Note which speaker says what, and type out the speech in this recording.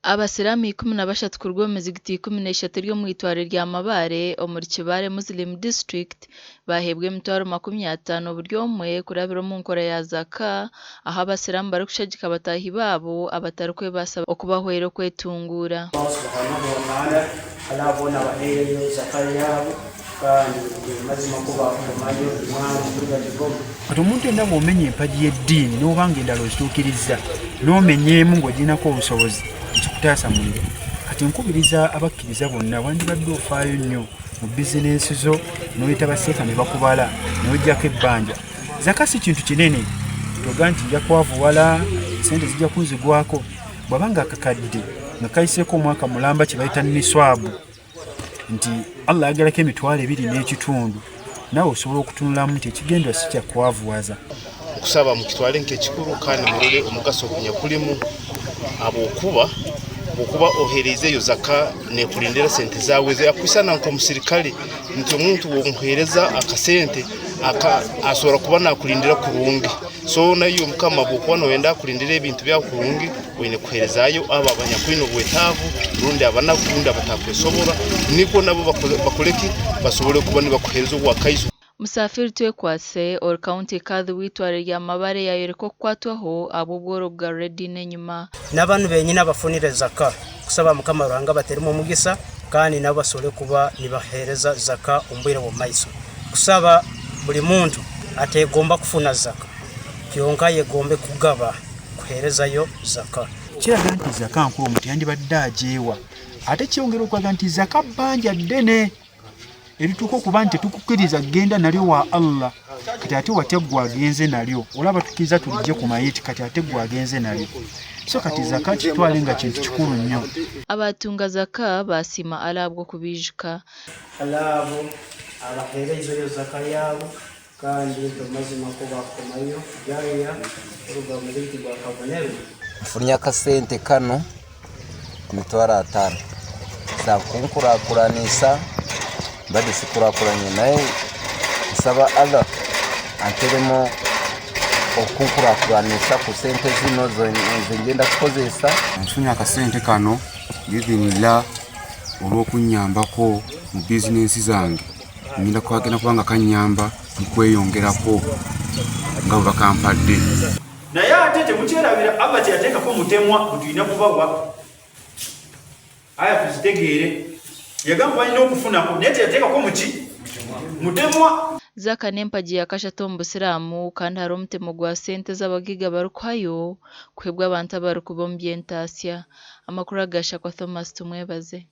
Speaker 1: Abasiramu 13 ku rw'omuzigiti 13 ryo mw'itwaro rya Mabare omuri Kibale Muslim District bahebwa emitwaro 50 buri omwe kurabira omu nkora ya zaka aho abasiramu barikushagika bataahi baabo abatarikwebaasa okubahwera okwetunguura.
Speaker 2: Kati omuntu yenna bw'omenya empagi y'eddiini n'obanga endala ozituukiriza n'omenyeemu ng'oginako obusobozi ekikutaasa muliro. Kati nkubiriza abakkiriza bonna wandibadde ofaayo nnyo mu bizinensi zo n'oyita baseeka ne bakubala n'oggyako ebbanja. Zaka si kintu kinene toga nti nja kwavuwala sente zijja kunzigwako bw'abanga akakadde nga kayiseeko omwaka mulamba kye bayita niswabu nti Allah agalako emitwalo 2.5 nawe osobola okutunulamu nti ekigendwa si kya kwavuwaza.
Speaker 3: Okusaba mu kitwale nk'ekikulu kandi mulole omugaso okunya kulimu abokuba oherezeyo zaka nekulindira sente zaawe yakwisana nk'omusirikale nti omuntu w'omuhereza akasente asobola kuba nakulindira kurungi so nayo mukama bwokuba noyenda kulindira ebintu bya kurungi oyine kuherezayo abo abanyakwino bwetaavu rundi abanakundi abatakwesobora niko nabo bakoleki basobole kuba nibakuhereza obwakaizo.
Speaker 1: Musafiri twekwase or county kadhi w'itwaro rya Mabare yayereka okukwatwaho ab'obworo bwa Red n'enyuma
Speaker 4: n'abantu benyine abafunire zaka kusaba mukama Ruhanga baterimo omugisa kandi nabo basobole kuba nibahereza zaka ombwire mu maiso kusaba buli muntu ategomba kufuna zaka kyonka yegombe kugaba kuherezayo zaka.
Speaker 2: Kiraga nti zaka nkulu omuntu yandibadde ajeewa ate kyongera okwaga nti zaka bbanja ddene erituuka okuba nti tetukukkiriza genda nalyo wa Allah kati ate watya gwagenze nalyo olaba tukkiriza tulijje ku mayiti kati ate gwagenze nalyo so kati zaka kitwale nga kintu kikulu nnyo.
Speaker 1: Abatunga zaka basima alabwo kubijuka
Speaker 4: alabo abaherezayo zaka yabo kandi mazima ko bakomayo byariya uruga mu biti gwa kabonero
Speaker 5: funya kasente kano mitwara 5 sa kunkurakuranisa bade sikurakuranye naye saba Allah anteremo okunkurakuranisa ku sente zino zengenda kukozesa
Speaker 6: nfunya akasente kano bivinila olw'okunyambako mu bizinensi zange ngenda kwagenda kubanga kanyamba mukweyongerako nga bakampadde
Speaker 2: naye ate temukyerabira aba kyeyateekako mutemwa butulina kubawa aya tuzitegeere yagamba balina okufunako naye teyateekako muki mutemwa.
Speaker 1: Zaka n'empagi ya kashatu omu Busiraamu kandi hari omutemo gwa sente z'abagiga barikuhayo kuhebwa abantu abarikuba omu by'entaasya. Amakuru agashakwa Thomas tumwebaze.